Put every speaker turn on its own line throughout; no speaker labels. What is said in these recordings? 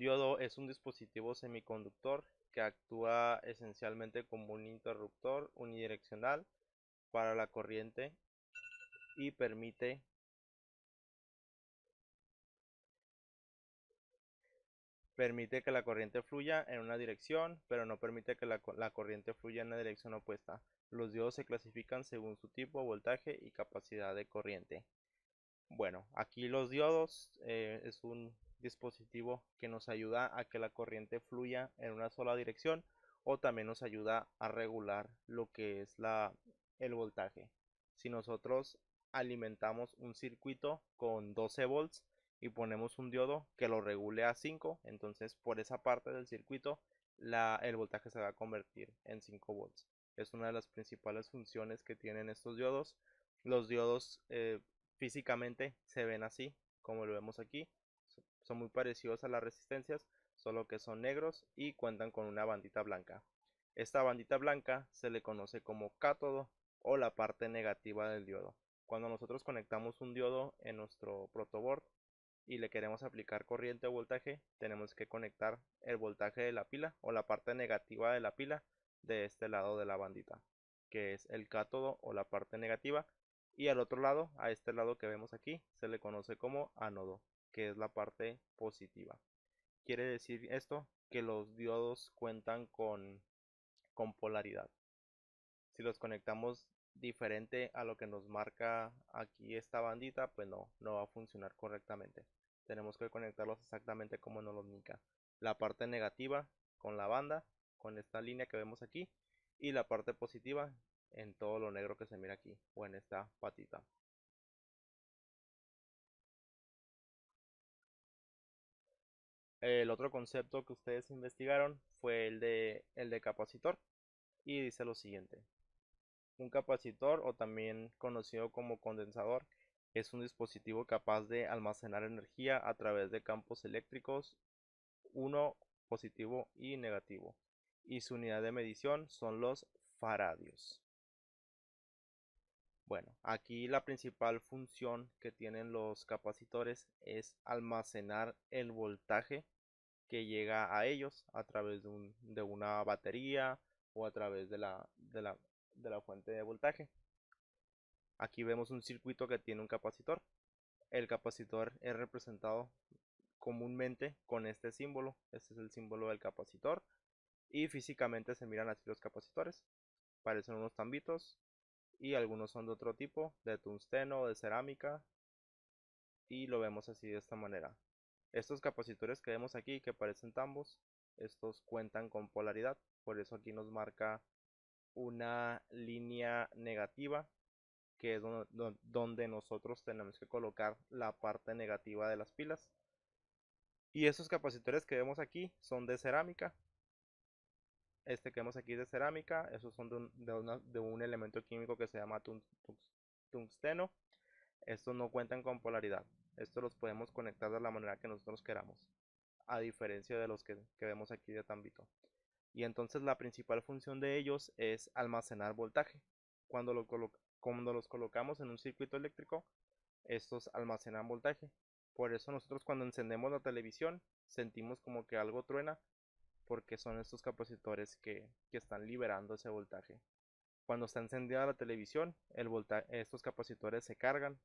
diodo es un dispositivo semiconductor que actúa esencialmente como un interruptor unidireccional para la corriente y permite que la corriente fluya en una dirección, pero no permite que la corriente fluya en la dirección opuesta. Los diodos se clasifican según su tipo, voltaje y capacidad de corriente. Bueno, aquí los diodos es un dispositivo que nos ayuda a que la corriente fluya en una sola dirección o también nos ayuda a regular lo que es el voltaje. Si nosotros alimentamos un circuito con 12 volts y ponemos un diodo que lo regule a 5, entonces por esa parte del circuito el voltaje se va a convertir en 5 volts. Es una de las principales funciones que tienen estos diodos. Los diodos físicamente se ven así, como lo vemos aquí. Son muy parecidos a las resistencias, solo que son negros y cuentan con una bandita blanca. Esta bandita blanca se le conoce como cátodo o la parte negativa del diodo. Cuando nosotros conectamos un diodo en nuestro protoboard y le queremos aplicar corriente o voltaje, tenemos que conectar el voltaje de la pila o la parte negativa de la pila de este lado de la bandita, que es el cátodo o la parte negativa, y al otro lado, a este lado que vemos aquí, se le conoce como ánodo, que es la parte positiva. Quiere decir esto que los diodos cuentan con polaridad. Si los conectamos diferente a lo que nos marca aquí esta bandita, pues no va a funcionar correctamente. Tenemos que conectarlos exactamente como nos lo indica. La parte negativa con la banda, con esta línea que vemos aquí, y la parte positiva en todo lo negro que se mira aquí, o en esta patita. El otro concepto que ustedes investigaron fue el de capacitor, y dice lo siguiente. Un capacitor, o también conocido como condensador, es un dispositivo capaz de almacenar energía a través de campos eléctricos, uno positivo y negativo, y su unidad de medición son los faradios. Bueno, aquí la principal función que tienen los capacitores es almacenar el voltaje que llega a ellos a través de una batería o a través de la fuente de voltaje. Aquí vemos un circuito que tiene un capacitor. El capacitor es representado comúnmente con este símbolo. Este es el símbolo del capacitor. Y físicamente se miran así los capacitores. Parecen unos tambitos. Y algunos son de otro tipo, de tungsteno o de cerámica. Y lo vemos así de esta manera. Estos capacitores que vemos aquí, que parecen tambos, estos cuentan con polaridad. Por eso aquí nos marca una línea negativa, que es donde nosotros tenemos que colocar la parte negativa de las pilas. Y esos capacitores que vemos aquí son de cerámica. Este que vemos aquí es de cerámica. Esos son de un elemento químico que se llama tungsteno. Estos no cuentan con polaridad. Estos los podemos conectar de la manera que nosotros queramos, a diferencia de los que vemos aquí de tambito. Y entonces la principal función de ellos es almacenar voltaje. Cuando los colocamos en un circuito eléctrico, estos almacenan voltaje. Por eso nosotros cuando encendemos la televisión sentimos como que algo truena, porque son estos capacitores que están liberando ese voltaje. Cuando está encendida la televisión, estos capacitores se cargan,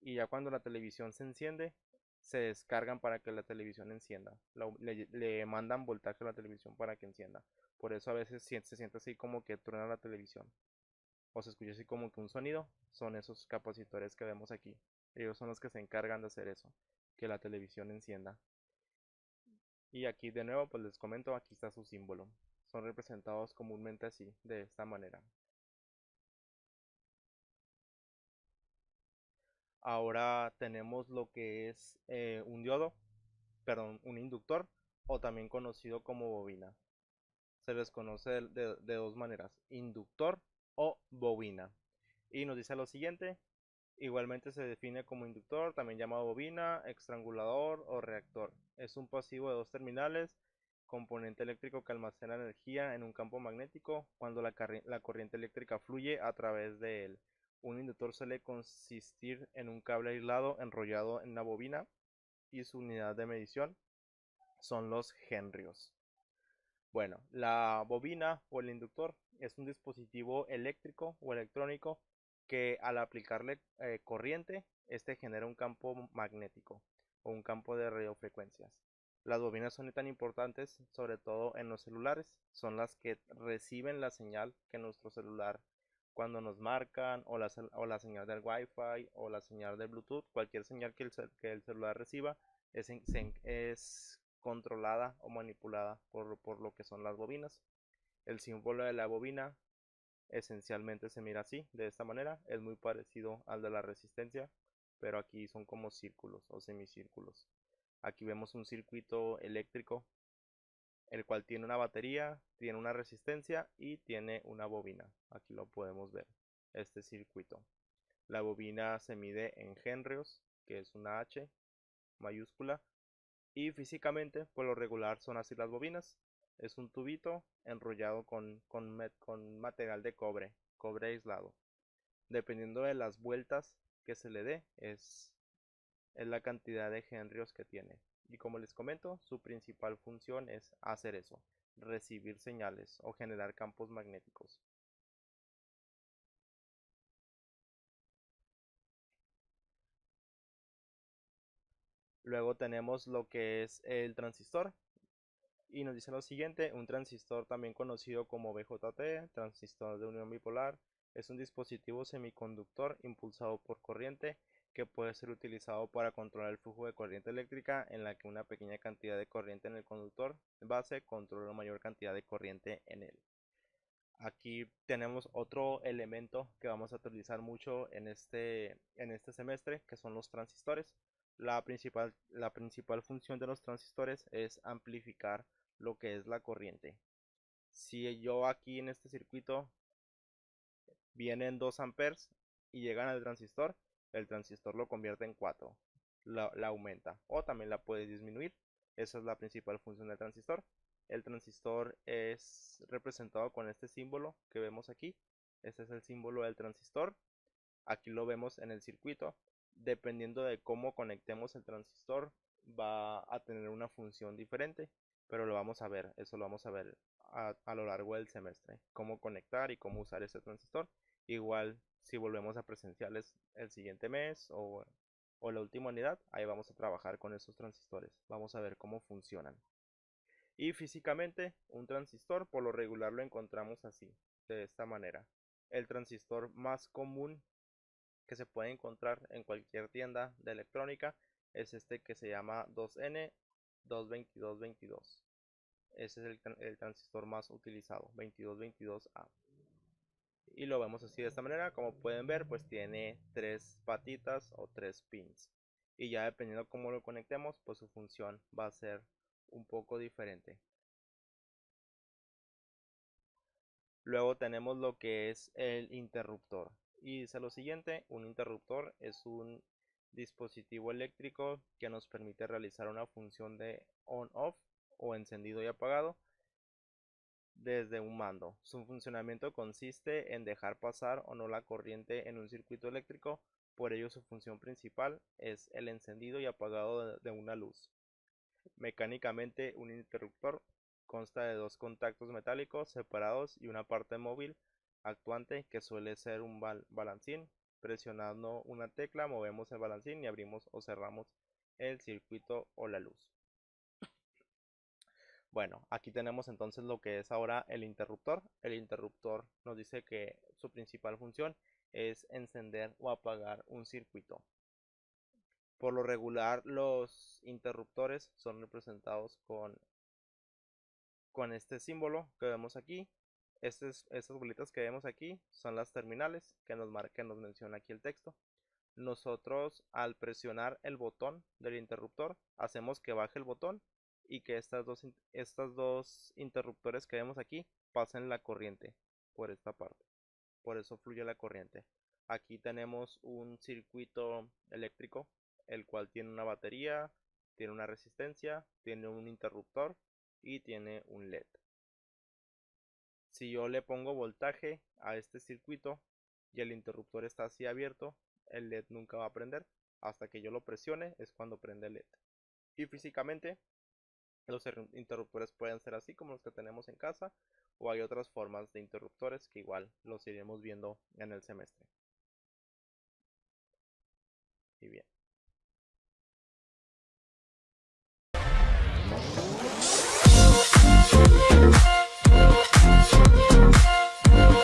y ya cuando la televisión se enciende, se descargan para que la televisión encienda. Le mandan voltaje a la televisión para que encienda. Por eso a veces se siente así como que truena la televisión, o se escucha así como que un sonido. Son esos capacitores que vemos aquí. Ellos son los que se encargan de hacer eso, que la televisión encienda. Y aquí de nuevo pues les comento, aquí está su símbolo. Son representados comúnmente así, de esta manera. Ahora tenemos lo que es un diodo, perdón, un inductor, o también conocido como bobina. Se les conoce de dos maneras, inductor o bobina. Y nos dice lo siguiente: igualmente se define como inductor, también llamado bobina, estrangulador o reactor. Es un pasivo de dos terminales, componente eléctrico que almacena energía en un campo magnético cuando la corriente eléctrica fluye a través de él. Un inductor suele consistir en un cable aislado enrollado en una bobina, y su unidad de medición son los henrios. Bueno, la bobina o el inductor es un dispositivo eléctrico o electrónico que al aplicarle corriente, este genera un campo magnético o un campo de radiofrecuencias. Las bobinas son tan importantes, sobre todo en los celulares, son las que reciben la señal que nuestro celular cuando nos marcan o la señal del Wi-Fi o la señal de Bluetooth, cualquier señal que el celular reciba es controlada o manipulada por lo que son las bobinas. El símbolo de la bobina esencialmente se mira así, de esta manera, es muy parecido al de la resistencia, pero aquí son como círculos o semicírculos. Aquí vemos un circuito eléctrico, el cual tiene una batería, tiene una resistencia y tiene una bobina. Aquí lo podemos ver, este circuito. La bobina se mide en henrios, que es una H mayúscula, y físicamente, por lo regular, son así las bobinas. Es un tubito enrollado con material de cobre aislado. Dependiendo de las vueltas que se le dé, es la cantidad de henrios que tiene. Y como les comento, su principal función es hacer eso, recibir señales o generar campos magnéticos. Luego tenemos lo que es el transistor. Y nos dice lo siguiente: un transistor, también conocido como BJT, transistor de unión bipolar, es un dispositivo semiconductor impulsado por corriente que puede ser utilizado para controlar el flujo de corriente eléctrica, en la que una pequeña cantidad de corriente en el conductor base controla una mayor cantidad de corriente en él. Aquí tenemos otro elemento que vamos a utilizar mucho en este semestre, que son los transistores. La principal función de los transistores es amplificar lo que es la corriente. Si yo aquí en este circuito vienen 2 amperes y llegan al transistor, el transistor lo convierte en 4, la aumenta o también la puede disminuir. Esa es la principal función del transistor. El transistor es representado con este símbolo que vemos aquí. Este es el símbolo del transistor. Aquí lo vemos en el circuito. Dependiendo de cómo conectemos el transistor, va a tener una función diferente, pero lo vamos a ver. Eso lo vamos a ver a lo largo del semestre, cómo conectar y cómo usar ese transistor. Igual, si volvemos a presenciales el siguiente mes o la última unidad, ahí vamos a trabajar con esos transistores. Vamos a ver cómo funcionan. Y físicamente, un transistor por lo regular lo encontramos así, de esta manera. El transistor más común que se puede encontrar en cualquier tienda de electrónica es este que se llama 2N22222. Ese es el transistor más utilizado, 2222A. Y lo vemos así de esta manera. Como pueden ver, pues tiene 3 patitas o 3 pins. Y ya dependiendo cómo lo conectemos, pues su función va a ser un poco diferente. Luego tenemos lo que es el interruptor. Y dice lo siguiente: un interruptor es un dispositivo eléctrico que nos permite realizar una función de on-off o encendido y apagado desde un mando. Su funcionamiento consiste en dejar pasar o no la corriente en un circuito eléctrico. Por ello, su función principal es el encendido y apagado de una luz. Mecánicamente, un interruptor consta de 2 contactos metálicos separados y una parte móvil actuante, que suele ser un balancín. Presionando una tecla movemos el balancín y abrimos o cerramos el circuito o la luz. Bueno, aquí tenemos entonces lo que es ahora el interruptor. El interruptor nos dice que su principal función es encender o apagar un circuito. Por lo regular, los interruptores son representados con este símbolo que vemos aquí. Estas bolitas que vemos aquí son las terminales que nos menciona aquí el texto. Nosotros, al presionar el botón del interruptor, hacemos que baje el botón y que estas dos interruptores que vemos aquí pasen la corriente por esta parte. Por eso fluye la corriente. Aquí tenemos un circuito eléctrico, el cual tiene una batería, tiene una resistencia, tiene un interruptor y tiene un LED. Si yo le pongo voltaje a este circuito y el interruptor está así abierto, el LED nunca va a prender. Hasta que yo lo presione es cuando prende el LED. Y físicamente Los interruptores pueden ser así como los que tenemos en casa, o hay otras formas de interruptores que igual los iremos viendo en el semestre. Y bien.